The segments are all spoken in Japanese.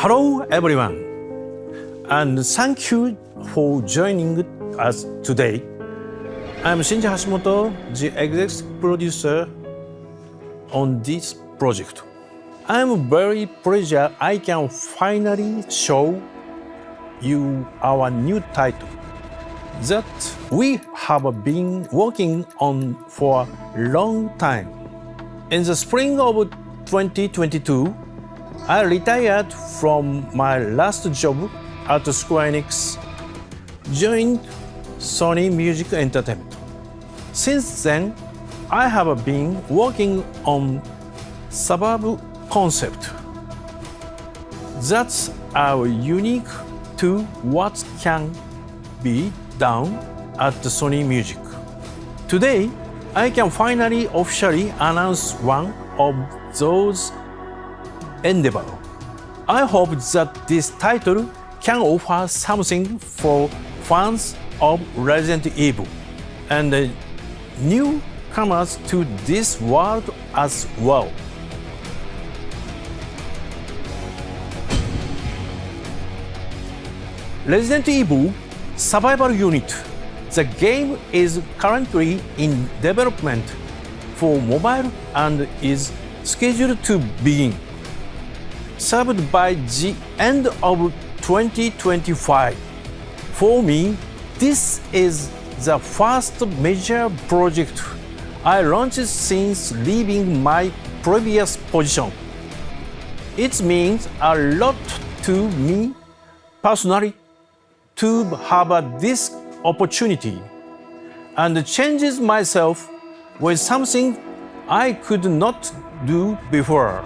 Hello everyone, and thank you for joining us today. I'm Shinji Hashimoto, the executive producer on this project. I'm very pleased I can finally show you our new title that we have been working on for a long time. In the spring of 2022, I retired from my last job at Square Enix, joined Sony Music Entertainment. Since then, I have been working on suburb concept that's unique to what can be done at Sony Music. Today, I can finally officially announce one of those endeavors. I hope that this title can offer something for fans of Resident Evil and newcomers to this world as well. Resident Evil Survival Unit. The game is currently in development for mobile and is scheduled to begin, served by the end of 2025. For me, this is the first major project I launched since leaving my previous position. It means a lot to me personally to have this opportunity and changes myself with something I could not do before.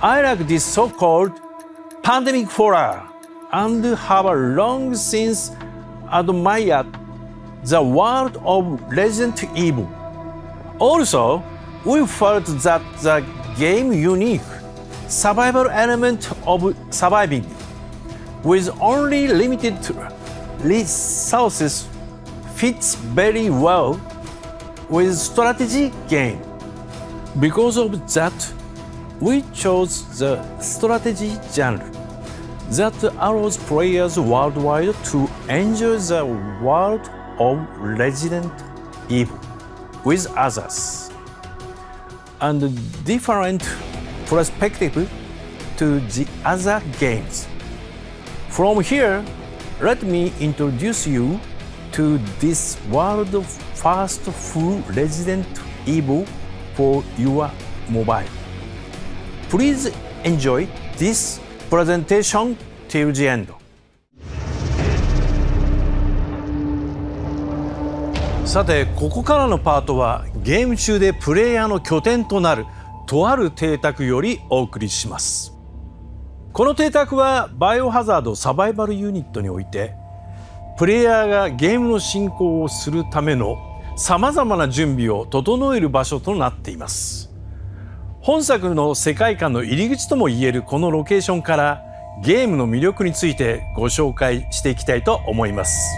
I like this so-called pandemic horror and have long since admired the world of Resident Evil. Also, we felt that the game's unique survival element of surviving with only limited resources fits very well with strategy game. Because of that, we chose the strategy genre that allows players worldwide to enjoy the world of Resident Evil with others and different perspective to the other games. From here, let me introduce you to this world's first full Resident Evil for your mobile. Please enjoy this presentation till the end. さて、ここからのパートはゲーム中でプレイヤーの拠点となるとある邸宅よりお送りします。この邸宅はバイオハザードサバイバルユニットにおいてプレイヤーがゲームの進行をするためのさまざまな準備を整える場所となっています。本作の世界観の入り口ともいえるこのロケーションからゲームの魅力についてご紹介していきたいと思います。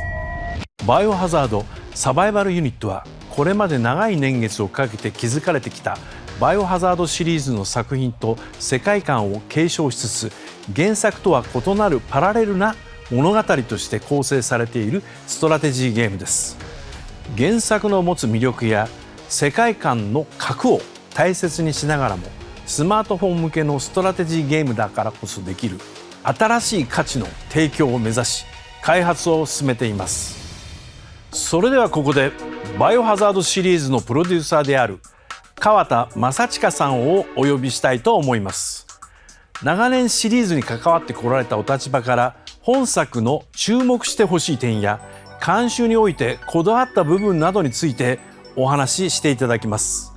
バイオハザードサバイバルユニットはこれまで長い年月をかけて築かれてきたバイオハザードシリーズの作品と世界観を継承しつつ原作とは異なるパラレルな物語として構成されているストラテジーゲームです。原作の持つ魅力や世界観の核を大切にしながらもスマートフォン向けのストラテジーゲームだからこそできる新しい価値の提供を目指し開発を進めています。それではここでバイオハザードシリーズのプロデューサーである川田正親さんをお呼びしたいと思います。長年シリーズに関わってこられたお立場から本作の注目してほしい点や監修においてこだわった部分などについてお話ししていただきます。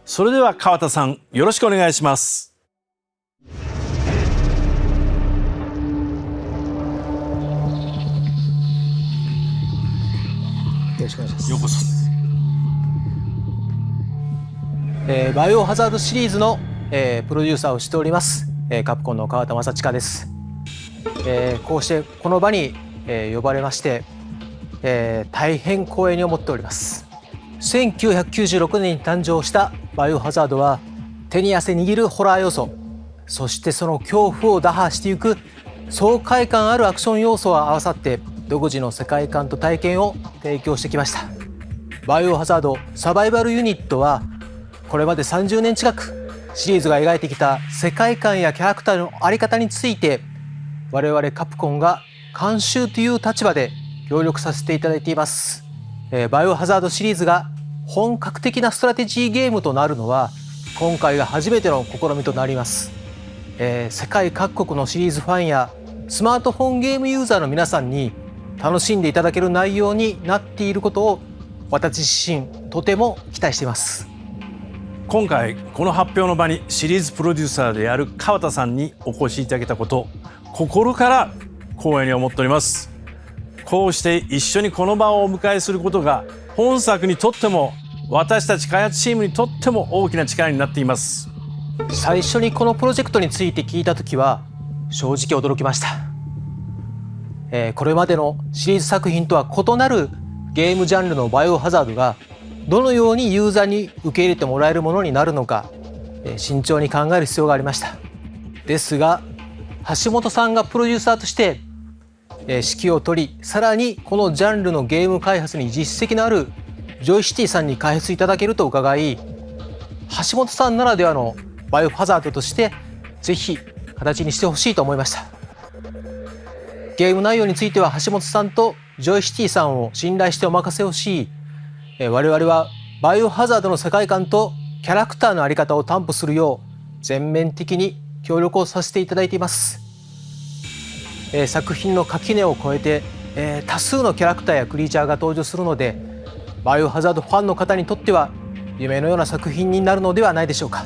それでは川田さん、よろしくお願いします。よろしくお願いします。ようこそ。バイオハザードシリーズの、プロデューサーをしております、カプコンの川田正親です。こうしてこの場に、呼ばれまして、大変光栄に思っております。1996年に誕生したバイオハザードは手に汗握るホラー要素、そしてその恐怖を打破していく爽快感あるアクション要素が合わさって独自の世界観と体験を提供してきました。バイオハザードサバイバルユニットはこれまで30年近くシリーズが描いてきた世界観やキャラクターの在り方について我々カプコンが監修という立場で協力させていただいています。バイオハザードシリーズが本格的なストラテジーゲームとなるのは今回が初めての試みとなります。世界各国のシリーズファンやスマートフォンゲームユーザーの皆さんに楽しんでいただける内容になっていることを私自身とても期待しています。今回この発表の場にシリーズプロデューサーである川田さんにお越しいただけたこと心から光栄に思っております。こうして一緒にこの場をお迎えすることが本作にとっても私たち開発チームにとっても大きな力になっています。最初にこのプロジェクトについて聞いた時は正直驚きました。これまでのシリーズ作品とは異なるゲームジャンルのバイオハザードがどのようにユーザーに受け入れてもらえるものになるのか慎重に考える必要がありました。ですが橋本さんがプロデューサーとして指揮を取り、さらにこのジャンルのゲーム開発に実績のあるジョイシティさんに開発いただけると伺い、橋本さんならではのバイオハザードとしてぜひ形にしてほしいと思いました。ゲーム内容については橋本さんとジョイシティさんを信頼してお任せをし、我々はバイオハザードの世界観とキャラクターの在り方を担保するよう全面的に協力をさせていただいています。作品の垣根を越えて、多数のキャラクターやクリーチャーが登場するので、バイオハザードファンの方にとっては夢のような作品になるのではないでしょうか。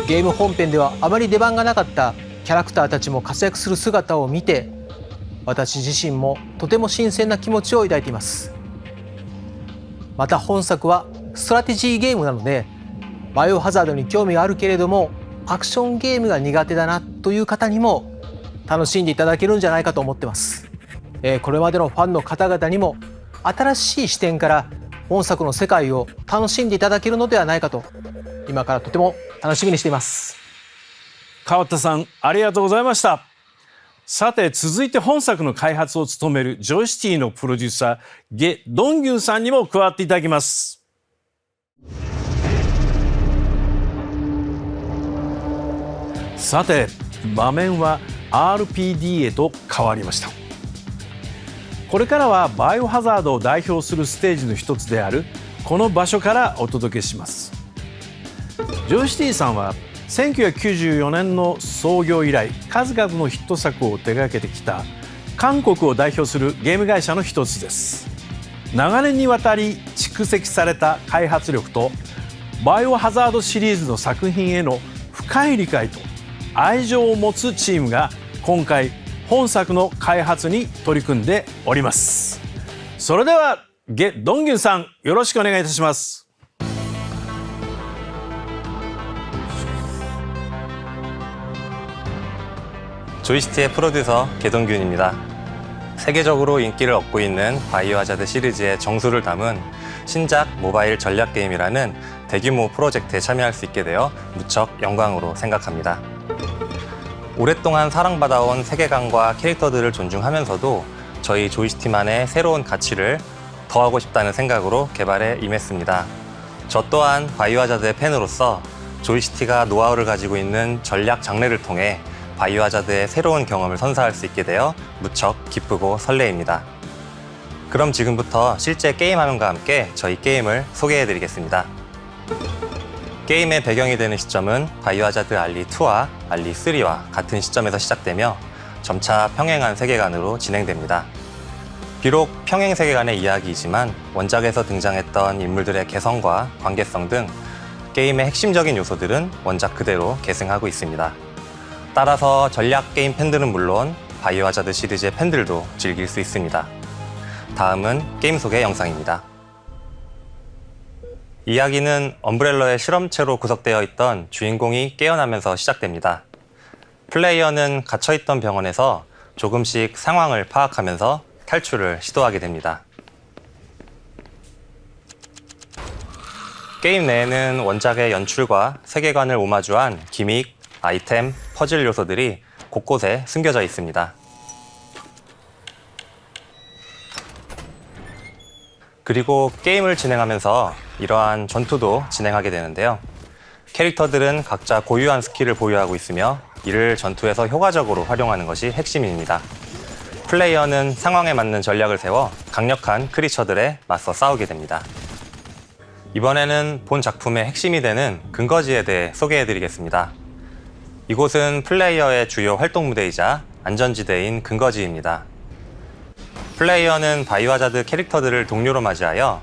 ゲーム本編ではあまり出番がなかったキャラクターたちも活躍する姿を見て、私自身もとても新鮮な気持ちを抱いています。また本作はストラテジーゲームなので、バイオハザードに興味があるけれどもアクションゲームが苦手だなという方にも楽しんでいただけるんじゃないかと思ってます。これまでのファンの方々にも新しい視点から本作の世界を楽しんでいただけるのではないかと今からとても楽しみにしています。川田さんありがとうございました。さて続いて本作の開発を務めるジョイシティのプロデューサーゲ・ドンギュンさんにも加わっていただきます。さて場面は RPD へと変わりました。これからはバイオハザードを代表するステージの一つであるこの場所からお届けします。ジョイシティさんは1994年の創業以来数々のヒット作を手掛けてきた韓国を代表するゲーム会社の一つです。長年にわたり蓄積された開発力とバイオハザードシリーズの作品への深い理解と愛情を持つチームが今回本作の開発に取り組んでおります。それではゲ・ドンギュンさんよろしくお願いいたします。조이시티의 프로듀서 개동균입니다. 세계적으로 인기를 얻고 있는 바이오하자드 시리즈의 정수를 담은 신작 모바일 전략 게임이라는 대규모 프로젝트에 참여할 수 있게 되어 무척 영광으로 생각합니다. 오랫동안 사랑받아온 세계관과 캐릭터들을 존중하면서도 저희 조이시티만의 새로운 가치를 더하고 싶다는 생각으로 개발에 임했습니다. 저 또한 바이오하자드의 팬으로서 조이시티가 노하우를 가지고 있는 전략 장르를 통해 바이오하자드의 새로운 경험을 선사할 수 있게 되어 무척 기쁘고 설레입니다. 그럼 지금부터 실제 게임 화면과 함께 저희 게임을 소개해드리겠습니다. 게임의 배경이 되는 시점은 바이오하자드 알리2와 알리3와 같은 시점에서 시작되며 점차 평행한 세계관으로 진행됩니다. 비록 평행 세계관의 이야기이지만 원작에서 등장했던 인물들의 개성과 관계성 등 게임의 핵심적인 요소들은 원작 그대로 계승하고 있습니다. 따라서 전략 게임 팬들은 물론 바이오하자드 시리즈의 팬들도 즐길 수 있습니다. 다음은 게임 소개 영상입니다. 이야기는 엄브렐러의 실험체로 구성되어 있던 주인공이 깨어나면서 시작됩니다. 플레이어는 갇혀있던 병원에서 조금씩 상황을 파악하면서 탈출을 시도하게 됩니다. 게임 내에는 원작의 연출과 세계관을 오마주한 기믹, 아이템, 퍼즐 요소들이 곳곳에 숨겨져 있습니다. 그리고 게임을 진행하면서 이러한 전투도 진행하게 되는데요. 캐릭터들은 각자 고유한 스킬을 보유하고 있으며 이를 전투에서 효과적으로 활용하는 것이 핵심입니다. 플레이어는 상황에 맞는 전략을 세워 강력한 크리처들에 맞서 싸우게 됩니다. 이번에는 본 작품의 핵심이 되는 근거지에 대해 소개해드리겠습니다. 이곳은 플레이어의 주요 활동 무대이자 안전지대인 근거지입니다. 플레이어는 바이오하자드 캐릭터들을 동료로 맞이하여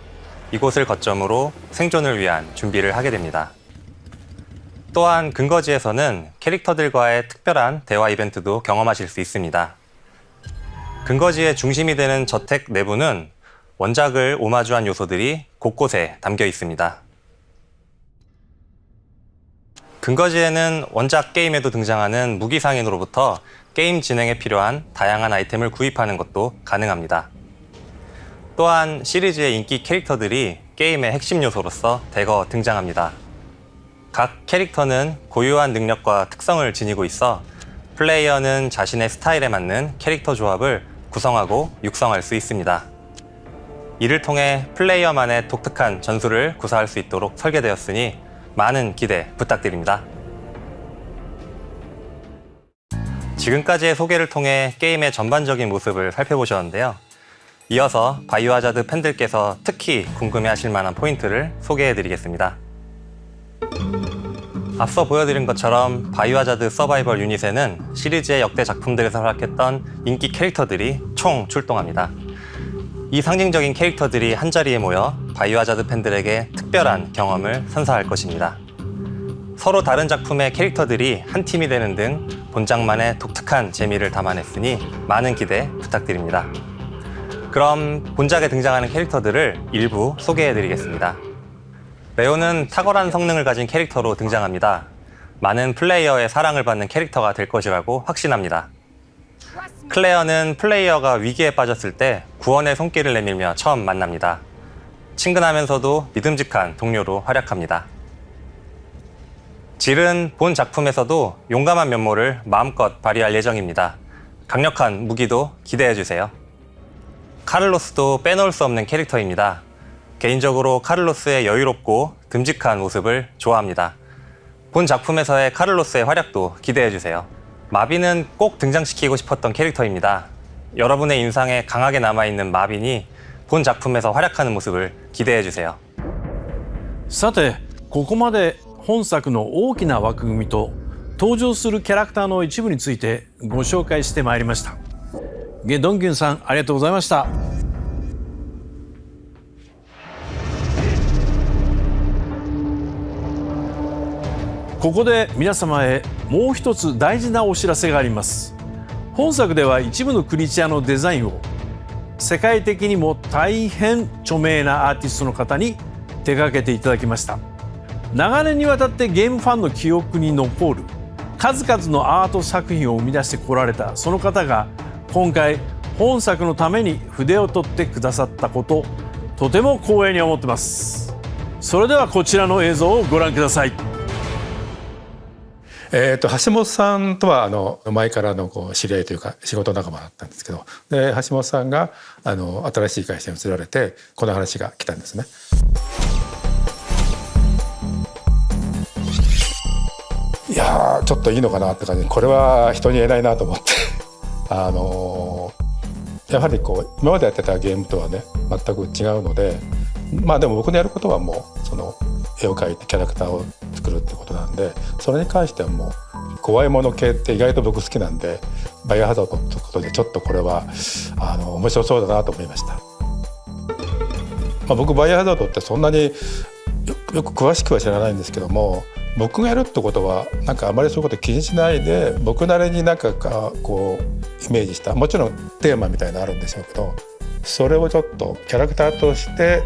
이곳을 거점으로 생존을 위한 준비를 하게 됩니다. 또한 근거지에서는 캐릭터들과의 특별한 대화 이벤트도 경험하실 수 있습니다. 근거지의 중심이 되는 저택 내부는 원작을 오마주한 요소들이 곳곳에 담겨 있습니다. 근거지에는 원작 게임에도 등장하는 무기상인으로부터 게임 진행에 필요한 다양한 아이템을 구입하는 것도 가능합니다. 또한 시리즈의 인기 캐릭터들이 게임의 핵심 요소로서 대거 등장합니다. 각 캐릭터는 고유한 능력과 특성을 지니고 있어 플레이어는 자신의 스타일에 맞는 캐릭터 조합을 구성하고 육성할 수 있습니다. 이를 통해 플레이어만의 독특한 전술을 구사할 수 있도록 설계되었으니 많은 기대 부탁드립니다. 지금까지의 소개를 통해 게임의 전반적인 모습을 살펴보셨는데요. 이어서 바이오하자드 팬들께서 특히 궁금해하실 만한 포인트를 소개해드리겠습니다. 앞서 보여드린 것처럼 바이오하자드 서바이벌 유닛에는 시리즈의 역대 작품들에서 활약했던 인기 캐릭터들이 총 출동합니다. 이 상징적인 캐릭터들이 한자리에 모여 바이오하자드 팬들에게 특별한 경험을 선사할 것입니다. 서로 다른 작품의 캐릭터들이 한 팀이 되는 등 본작만의 독특한 재미를 담아냈으니 많은 기대 부탁드립니다. 그럼 본작에 등장하는 캐릭터들을 일부 소개해드리겠습니다. 레오는 탁월한 성능을 가진 캐릭터로 등장합니다. 많은 플레이어의 사랑을 받는 캐릭터가 될 것이라고 확신합니다. 클레어는 플레이어가 위기에 빠졌을 때 구원의 손길을 내밀며 처음 만납니다. 친근하면서도 믿음직한 동료로 활약합니다. 질은 본 작품에서도 용감한 면모를 마음껏 발휘할 예정입니다. 강력한 무기도 기대해주세요. 카를로스도 빼놓을 수 없는 캐릭터입니다. 개인적으로 카를로스의 여유롭고 듬직한 모습을 좋아합니다. 본 작품에서의 카를로스의 활약도 기대해주세요. 마빈은 꼭 등장시키고 싶었던 캐릭터입니다. 여러분의 인상에 강하게 남아있는 마빈이 본 작품에서 활약하는 모습을 기대해주세요. さてここまで本作の大きな枠組みと登場するキャラクターの一部についてご紹介してまいりました。ゲドンギュンさんありがとうございました。ここで皆様へもう一つ大事なお知らせがあります。本作では一部のクリーチャーのデザインを世界的にも大変著名なアーティストの方に手掛けていただきました。長年にわたってゲームファンの記憶に残る数々のアート作品を生み出してこられたその方が今回本作のために筆を取ってくださったこと、とても光栄に思ってます。それではこちらの映像をご覧ください。橋本さんとは前からの知り合いというか仕事仲間だったんですけど、で橋本さんが新しい会社に移られてこの話が来たんですね。いやーちょっといいのかなって感じで、これは人に言えないなと思ってやはり今までやってたゲームとはね全く違うので、まあでも僕のやることはもうその絵を描いてキャラクターを作るってことなんで、それに関してはもう怖いもの系って意外と僕好きなんで、バイオハザードってことでちょっとこれは面白そうだなと思いました。僕バイオハザードってそんなによく詳しくは知らないんですけども、僕がやるってことはなんかあまりそういうこと気にしないで、僕なりになんかイメージした、もちろんテーマみたいなのあるんでしょうけど、それをちょっとキャラクターとして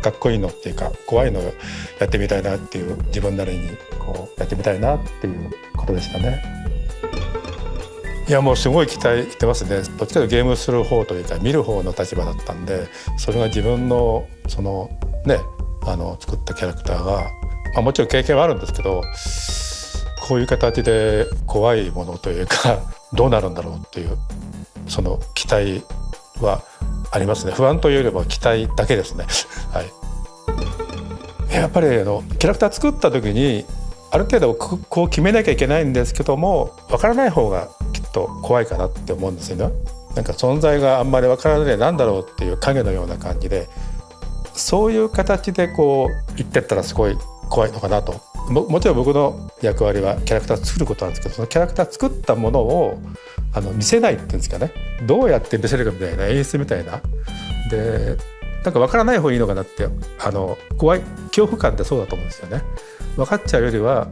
かっこいいのっていうか怖いのをやってみたいなっていう、自分なりにやってみたいなっていうことでしたね。いやもうすごい期待してますね。どっちかというとゲームする方というか見る方の立場だったんで、それが自分のそのね作ったキャラクターが、もちろん経験はあるんですけど、こういう形で怖いものというかどうなるんだろうっていうその期待はありますね。不安というよりも期待だけですね。はい、やっぱりキャラクター作った時にある程度こう決めなきゃいけないんですけども、分からない方がきっと怖いかなって思うんですよね。なんか存在があんまり分からないでなんだろうっていう影のような感じで、そういう形でこう言ってったらすごい怖いのかなと。もちろん僕の役割はキャラクター作ることなんですけど、そのキャラクター作ったものを見せないっていうんですかね、どうやって見せるかみたいな演出みたいなで、なんか分からない方がいいのかなって、怖い恐怖感ってそうだと思うんですよね。分かっちゃうよりは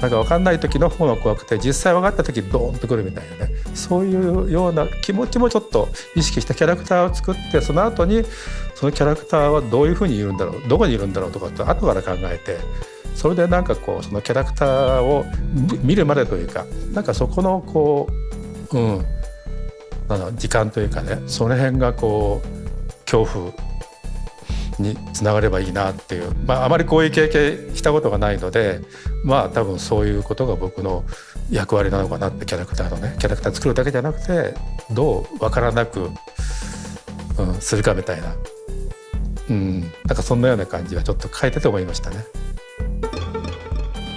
なんか分かんない時の方が怖くて、実際分かった時ドーンとくるみたいなね、そういうような気持ちもちょっと意識したキャラクターを作って、その後にそのキャラクターはどういうふうにいるんだろう、どこにいるんだろうとかって後から考えて、それでなんかこうそのキャラクターを見るまでというか、なんかそこのこう、時間というかね、その辺がこう恐怖につながればいいなっていう、あまりこういう経験したことがないので、多分そういうことが僕の役割なのかなって、キャラクター作るだけじゃなくてどう分からなく、するかみたいな、なんかそんなような感じはちょっと書いてて思いましたね。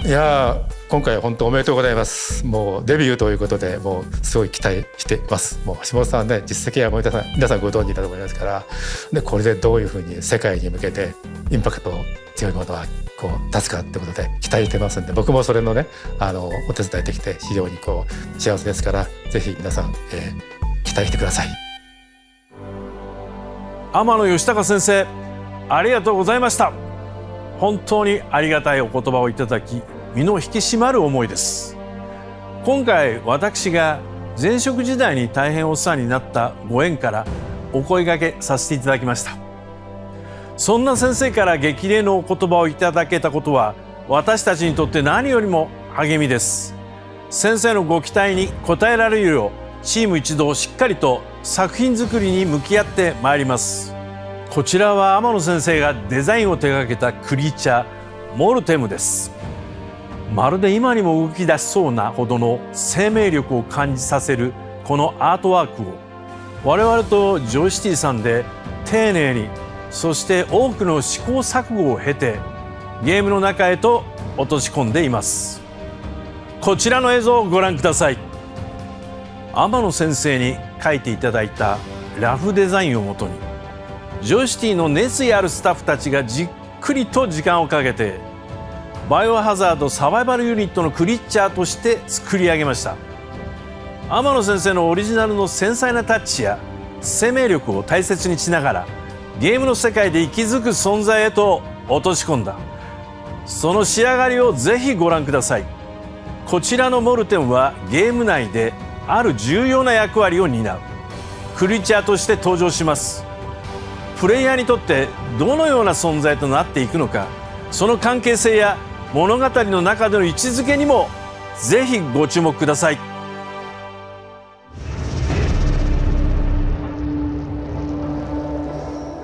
いや今回は本当おめでとうございます。もうデビューということで、もうすごい期待しています。もう橋本さんね、実績はもう皆さんご存知だと思いますから、でこれでどういうふうに世界に向けてインパクト強いものはこう出すかってことで期待してますんで、僕もそれのねお手伝いできて非常にこう幸せですから、ぜひ皆さん、期待してください。天野義孝先生、ありがとうございました。本当にありがたいお言葉をいただき、身の引き締まる思いです。今回私が前職時代に大変お世話になったご縁からお声掛けさせていただきました。そんな先生から激励のお言葉をいただけたことは、私たちにとって何よりも励みです。先生のご期待に応えられるよう、チーム一同しっかりと作品作りに向き合ってまいります。こちらは天野先生がデザインを手掛けたクリーチャーモルテムです。まるで今にも動き出しそうなほどの生命力を感じさせるこのアートワークを、我々とジョイシティさんで丁寧に、そして多くの試行錯誤を経てゲームの中へと落とし込んでいます。こちらの映像をご覧ください。天野先生に描いていただいたラフデザインをもとに、ジョイシティの熱意あるスタッフたちがじっくりと時間をかけてバイオハザードサバイバルユニットのクリーチャーとして作り上げました。天野先生のオリジナルの繊細なタッチや生命力を大切にしながら、ゲームの世界で息づく存在へと落とし込んだ、その仕上がりをぜひご覧ください。こちらのモルテンはゲーム内である重要な役割を担うクリーチャーとして登場します。プレイヤーにとってどのような存在となっていくのか、その関係性や物語の中での位置づけにもぜひご注目ください。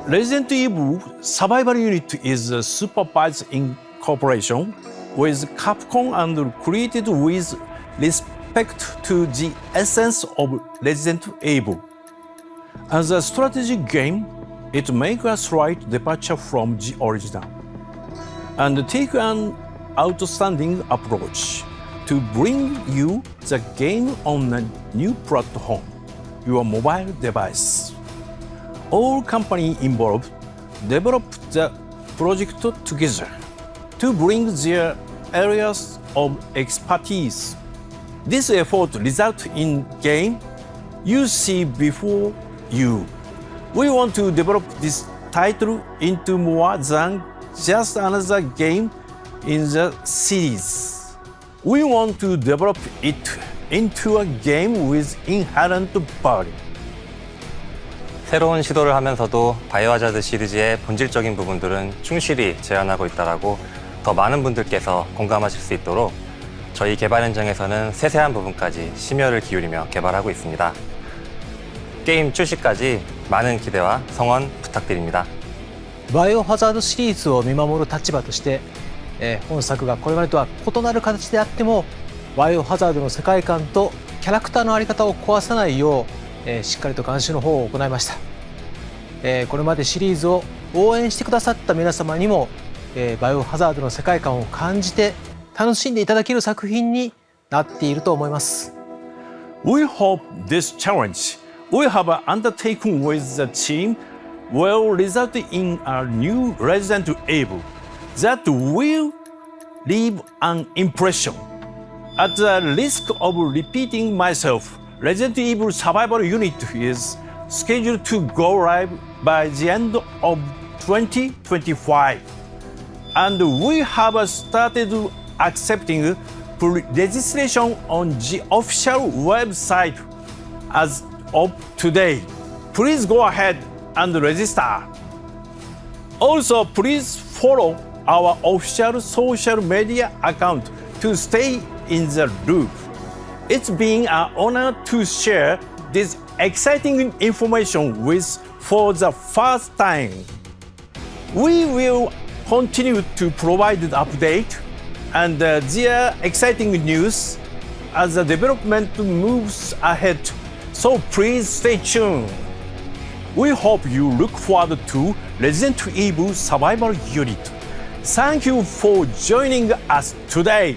Resident Evil Survival Unit is supervised in cooperation with Capcom and created with respect to the essence of Resident Evil. As a strategy game, it makes a slight departure from the original and take an outstanding approach to bring you the game on a new platform, your mobile device. All companies involved developed the project together to bring their areas of expertise. This effort results in game you see before you. We want to develop this title into more than just another game in the series. We want to develop it into a game with inherent value. 새로운 시도를 하면서도 바이오하자드 시리즈의 본질적인 부분들은 충실히 재현하고 있다라고 더 많은 분들께서 공감하실 수 있도록 저희 개발 현장에서는 세세한 부분까지 심혈을 기울이며 개발하고 있습니다. 게임 출시까지 많은 기대와 성원 부탁드립니다. バイオハザードシリーズを見守る立場として、本作がこれまでとは異なる形であってもバイオハザードの世界観とキャラクターの在り方を壊さないよう、しっかりと監修の方を行いました。これまでシリーズを応援してくださった皆様にも、バイオハザードの世界観を感じて楽しんでいただける作品になっていると思います。We hope this challenge we have undertaken with the team will result in a new Resident Evil that will leave an impression. At the risk of repeating myself, Resident Evil Survival Unit is scheduled to go live by the end of 2025. And we have started accepting registration on the official website as of today. Please go ahead and register. Also, please follow our official social media account to stay in the loop. It's been an honor to share this exciting information with for the first time. We will continue to provide the update and their exciting news as the development moves ahead. So please stay tuned. We hope you look forward to Resident Evil Survival Unit. Thank you for joining us today.